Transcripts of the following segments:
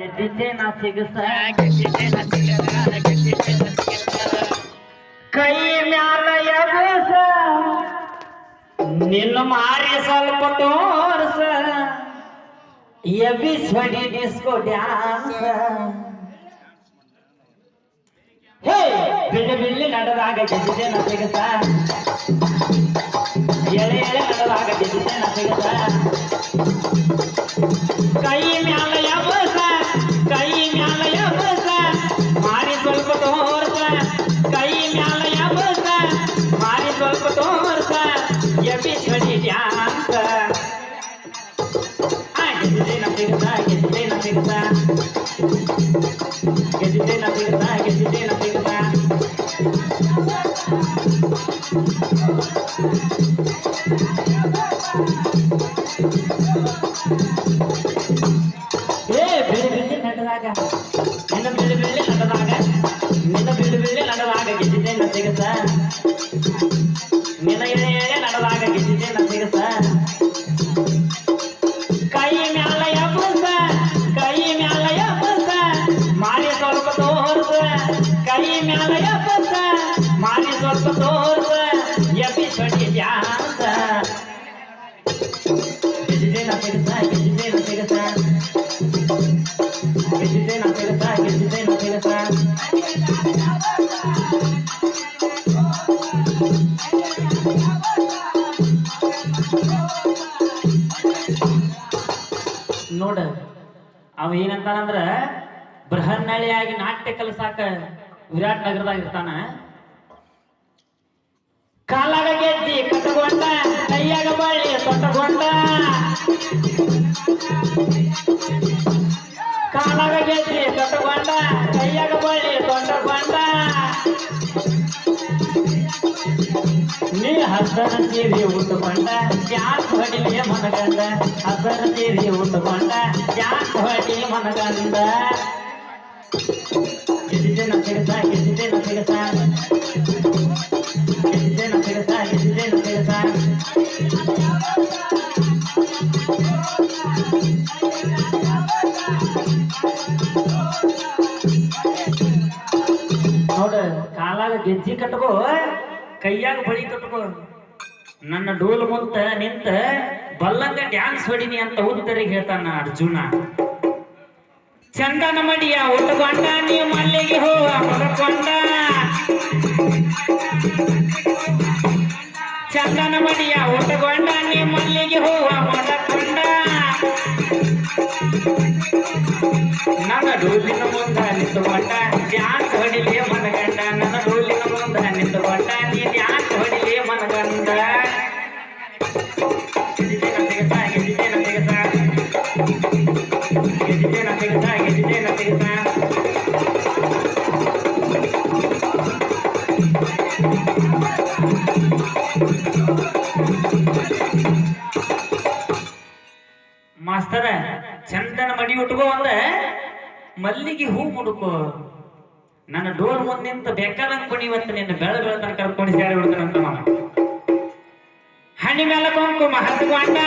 ಗೆದ್ದಿದ್ದೇನ ಸಿಗಸ ಕೈ ಮ್ಯಾಲ ಎಬಸ ನಿನ್ನ ಮಾರಿ ಸ್ವಲ್ಪ ತೋರ್ಸ ಎಬಿಸ್ವಡಿ ಡಿಸ್ಕೋ ಡ್ಯಾನ್ಸ್ ಹೇ ಬಿಳ್ಳಿ ಬಿಳ್ಳಿ ನಡೆದಾಗ ಗೆದ್ದಿದ್ದೇನ ಸಿಗಸ ಎಳೆ ಎಳೆ ನಡೆದಾಗ ಗೆದ್ದಿದ್ದೇನ ಸಿಗಸ ಕೈ ಮ್ಯಾಲ ಎಬಸ ಕೈ ಮ್ಯಾಲ ಎಬಸ ಮಾರಿ ಸ್ವಲ್ಪ ತೋರ್ಸ ಕೈ ಮ್ಯಾಲ ಎಬಸ ಮಾರಿ ಸ್ವಲ್ಪ ತೋರ್ಸ ಎಬಿಸ್ವಡಿ ಡ್ಯಾನ್ಸ್ ಗೆದ್ದಿದ್ದೇನ ಸಿಗಸ ಗೆದ್ದಿದ್ದೇನ ಸಿಗಸ ಗೆದ್ದಿದ್ದೇನ ಸಿಗಸ ಗೆದ್ದಿದ್ದೇನ ಸಿಗಸ ಏ ಬಿಳಿ ಬಿಳಿ ನಡೆದಾಗ ನಿನ್ನ ಬಿಳಿ ಬಿಳಿ ನಡೆದಾಗ ನಿನ್ನ ಬಿಳಿ ಬಿಳಿ ನಡೆದಾಗ ಗೆದ್ದಿದ್ದೇನ ಸಿಗಸ ನಿನ್ನ ಎಳೆ ಎಳೆ ನಡೆದಾಗ ಗೆದ್ದಿದ್ದೇನ ಸಿಗಸ ಕೈ ಮ್ಯಾಲ ಎಬ್ಬಸ ಕೈ ಮ್ಯಾಲ ಎಬ್ಬಸ ಮಾರಿ ಸ್ವಲ್ಪ ತೋರ್ಸ ಕೈ ಮ್ಯಾಲ ಎಬ್ಬಸ ಮಾರಿ ಸ್ವಲ್ಪ ತೋರ್ಸ ಎಬಿಸ್ವಡಿ ಡ್ಯಾನ್ಸ್ ಗೆದ್ದಿದ್ದೇನ ಸಿಗಸ ಗೆದ್ದಿದ್ದೇನ ಸಿಗಸ ಗೆದ್ದಿದ್ದೇನ ಸಿಗಸ ಗೆದ್ದಿದ್ದೇನ ಸಿಗಸ ನೋಡ ಅವ ಏನಂತಾನಂದ್ರ ಬೃಹನ್ನಳ್ಳಿಯಾಗಿ ನಾಟ್ಯ ಕಲಸಾಕ ವಿರಾಟ್ ನಗರದಾಗ ಇರ್ತಾನ ಕಾಲಾಗ ಗೆಜ್ಜಿ ಕಟ್ಟಗೊಂಡ ಕೈಯಾಗ ಬಳ್ಳಿ ತೊಟ್ಟಗೊಂಡ ಕಾಲಾಗ ಗೆಜ್ಜಿ ಕಟ್ಟಗೊಂಡ ಕೈಯಾಗ ಬಳ್ಳಿ ತೊಟ್ಟಗೊಂಡ ನೀ ಹಸನ ಸೀರೆ ಉಟ್ಟುಕೊಂಡ ಯಾಕೆ ಹೊಡಿಲಿಯ ಮನಗಂಡ ಹಸನ ಸೀರೆ ಉಟ್ಟುಕೊಂಡ ಯಾಕೆ ಹೊಡಿ ಮನಗಂಡ ಗೆದ್ದಿದ್ದೇನ ಸಿಗಸ ಗೆದ್ದಿದ್ದೇನ ಸಿಗಸ ಗೆದ್ದಿದ್ದೇನ ಸಿಗಸ ಗೆದ್ದಿದ್ದೇನ ಸಿಗಸ ನೋಡ ಕಾಲಾಗ ಗೆಜ್ಜಿ ಕಟ್ಕೋ ಕೈಯಾಗ ಬಳಿ ಕಟ್ಕೋ ನನ್ನ ಡೋಲ್ ಮುಂತ ನಿಂತ ಬಲ್ಲಂಗ ಡ್ಯಾನ್ಸ್ ಹೊಡಿನಿ ಅಂತ ಉತ್ತರಿಗೆ ಹೇಳ್ತಾನ ಅರ್ಜುನ ಚಂದನ ಮಡಿಯ ಉಟ್ಕೊಂಡ ನೀ ಮಲ್ಲಿಗೆ ಹೂವ ಹೊರಕೊಂಡ ಚಂದನ ಮಡಿಯ ಉಟ್ಕೊಂಡ ನೀ ಮಲ್ಲಿಗೆ ಹೂವ ಹೊರಕೊಂಡ ನನ್ನ ಡೋಲಿನ ಮುಂದ ನಿಂತುಕೊಂಡ ಡ್ಯಾನ್ಸ್ ಹೊಡಿಲಿ ಮನಗಂಡ ನನ್ನ ಡೋಲಿನ ಮುಂದ ನಿಂತುಕೊಂಡ ನೀ ಡ್ಯಾನ್ಸ್ ಹೊಡಿಲಿ ಮನಗಂಡ ಗೆದ್ದಿದ್ದೇನ ಸಿಗಸ ಗೆದ್ದಿದ್ದೇನ ಸಿಗಸ ಗೆದ್ದಿದ್ದೇನ ಸಿಗಸ ಗೆದ್ದಿದ್ದೇನ ಸಿಗಸ ಮಾಸ್ತರ ಚಂದನ ಮಡಿ ಉಟ್ಕೋ ಅಂದ ಮಲ್ಲಿಗೆ ಹೂ ಮುಡುಕೋ ನನ್ನ ಡೋಲ್ ಮುಂದೆ ನಿಂತ ಬೇಕಾದಂಗ ಕುಣಿವತ್ತು ನಿನ್ನ ಬೆಳ ಬೆಳತನ ಕರ್ಕೊಂಡು ಸೇರಿ ಬಿಡ್ತಾನಂತ ನಾನು ಹಣ್ಣಿ ಮೇಲೆ ಕುಂಕುಮ ಹತ್ಕೊಂಡ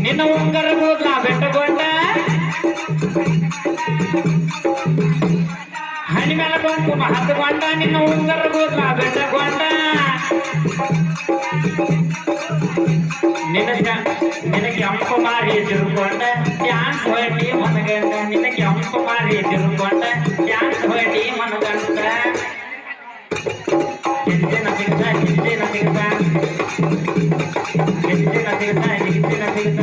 ನಿನ್ನ ಉಂಗರ ಕೂದ್ಲ ಬೆಟ್ಟಗೊಂಡ ಹಣ್ಣಿ ಮೇಲೆ ಕುಂಕುಮ ಹತ್ಕೊಂಡ ನಿನ್ನ ಉಂಗರ ಕೂದ್ಲ ಬೆಟ್ಟಗೊಂಡ ನಿನಗೆ ಅಂಪು ಮಾರಿ ತಿರುಕೊಂಡ ಡ್ಯಾನ್ಸ್ ಹೊಡಿ ಮನಗಂಡ ನಿನಗೆ ಅಂಪು ಮಾರಿ ತಿರುಕೊಂಡ ಡ್ಯಾನ್ಸ್ ಹೊಡಿ ಮನಗಂಡ ಗೆದ್ದಿದ್ದೇನ ಸಿಗಸ ಗೆದ್ದಿದ್ದೇನ ಸಿಗಸ ಗೆದ್ದಿದ್ದೇನ ಸಿಗಸ ಗೆದ್ದಿದ್ದೇನ ಸಿಗಸ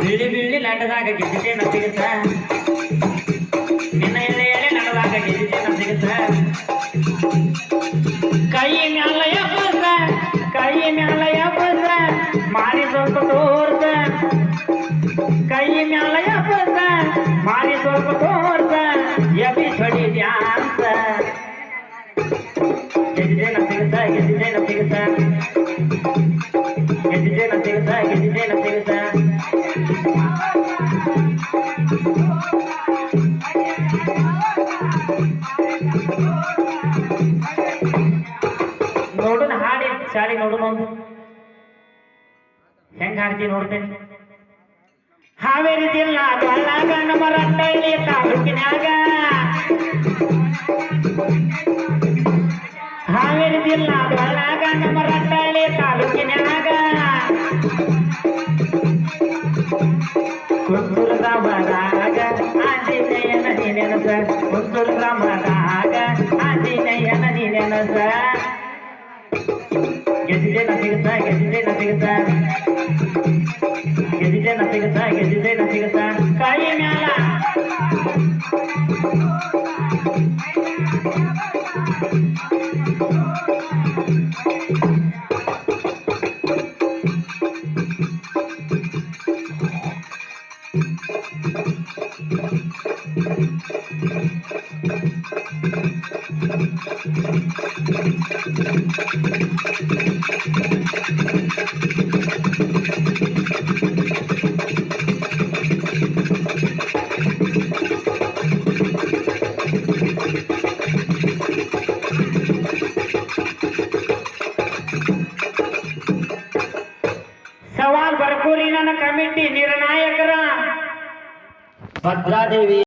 ಬಿಳಿ ಬಿಳಿ ಲಡ್ಡದಾಗ ಗೆದ್ದಿದ್ದೇನ ಸಿಗಸ ನಿನ್ನ ಎಳೆ ಎಳೆ ನಡೆದಾಗ ಗೆದ್ದಿದ್ದೇನ ಸಿಗಸ ಕೈ ಮ್ಯಾಲ ಎಬ್ಬಸ ಕೈ ಮ್ಯಾಲ ಎಬ್ಬಸ ಮಾರಿ ಸ್ವಲ್ಪ ತೋರ್ಸ ಕೈ ಮ್ಯಾಲ ಎಬ್ಬಸ ಮಾರಿ ಸ್ವಲ್ಪ ತೋರ್ಸ ಎಬಿಸ್ವಡಿ ಡ್ಯಾನ್ಸ್ ಗೆದ್ದಿದ್ದೇನ ಸಿಗಸ ಗೆದ್ದಿದ್ದೇನ ಸಿಗಸ ಗೆದ್ದಿದ್ದೇನ ಸಿಗಸ ಗೆದ್ದಿದ್ದೇನ ಸಿಗಸ ನೋಡೋಣ ಹಾಡಿ ಶಾಲೆ ನೋಡೋಣ ಒಂದು ಹೆಂಗ್ ಹಾಡ್ತಿ ನೋಡ್ತೇನೆ. ಹಾವೇರಿ ಜಿಲ್ಲಾ ಬೆಳ್ಳಾಗ ನಮ್ಮ ರಟ್ಟಳ್ಳಿ ತಾಲೂಕಿನ್ಯಾಗ, ಹಾವೇರಿ ಜಿಲ್ಲಾ ಬೆಳ್ಳಾಗ ನಮ್ಮ ರಟ್ಟಳ್ಳಿ ತಾಲೂಕಿನ್ಯಾಗ, ಕುಂದೂರು ಗ್ರಾಮದಾಗ ಆಂಜನೇಯನ ನೀನೆನಸ, ಕುಂದೂರು ಗ್ರಾಮದಾಗ ಆಂಜನೇಯನ ನೀನೆನಸ. ಗೆದ್ದಿದೆ ನಸಿಗಸ ಗೆದ್ದಿದೆ ನಸಿಗಸ ಗೆದ್ದಿದೆ ನಸಿಗಸ ಗೆದ್ದಿದೆ ನಸಿಗಸ ಕಾಯಿ ಮ್ಯಾಲ ಸವಾಲ್ ಬರ್ಕೂರಿ ನನ್ನ ಕಮಿಟಿ ನಿರ್ಣಾಯಕರ ಭದ್ರಾದೇವಿ.